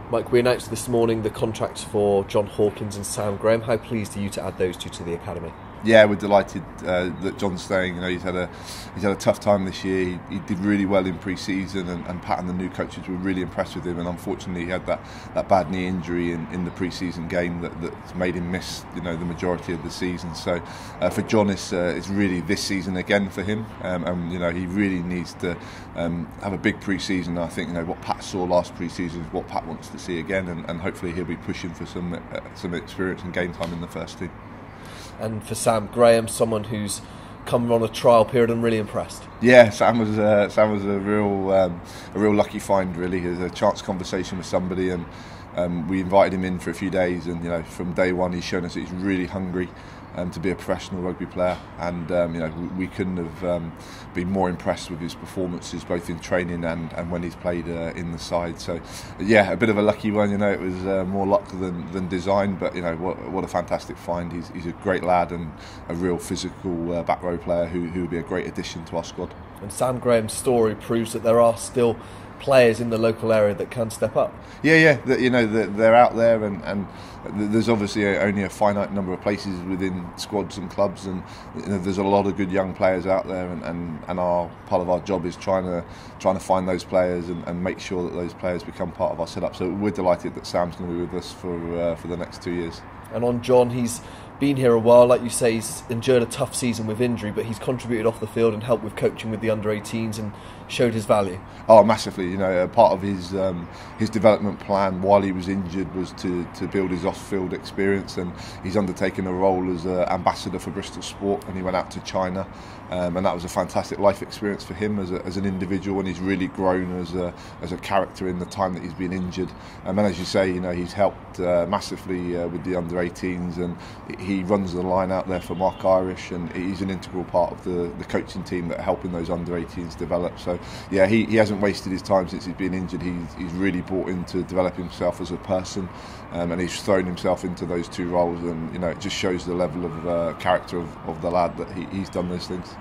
Mike, we announced this morning the contracts for John Hawkins and Sam Graham. How pleased are you to add those two to the academy? Yeah, we're delighted that John's staying. You know, he's had a tough time this year. He did really well in pre-season, and Pat and the new coaches were really impressed with him. And unfortunately, he had that bad knee injury in the pre-season game that's made him miss the majority of the season. So for John, it's really this season again for him, and he really needs to have a big pre-season. I think what Pat saw last pre-season is what Pat wants to see again, and hopefully he'll be pushing for some experience and game time in the first team. And for Sam Graham, someone who's come on a trial period and really impressed. Yeah, Sam was a real lucky find. Really, he had a chance conversation with somebody, and we invited him in for a few days. And from day one, he's shown us that he's really hungry to be a professional rugby player. And we couldn't have been more impressed with his performances, both in training and when he's played in the side. So yeah, a bit of a lucky one. It was more luck than design. But what a fantastic find. He's a great lad and a real physical back row player who would be a great addition to our squad. And Sam Graham's story proves that there are still players in the local area that can step up. Yeah, they're out there, and there's obviously only a finite number of places within squads and clubs, and there's a lot of good young players out there, and our part of our job is trying to find those players and make sure that those players become part of our setup. So we're delighted that Sam's going to be with us for the next 2 years. And on John, he's been here a while, like you say. He's endured a tough season with injury, but he's contributed off the field and helped with coaching with the under-18s and showed his value. Oh, massively. Part of his development plan while he was injured was to build his off-field experience, and he's undertaken a role as ambassador for Bristol Sport, and he went out to China, and that was a fantastic life experience for him as an individual, and he's really grown as a character in the time that he's been injured. And as you say, he's helped massively with the under-18s, and he runs the line out there for Mark Irish, and he's an integral part of the coaching team that are helping those under-18s develop. So yeah, he hasn't wasted his time since he's been injured. He's really brought in to develop himself as a person, and he's thrown himself into those two roles, and it just shows the level of character of the lad that he's done those things.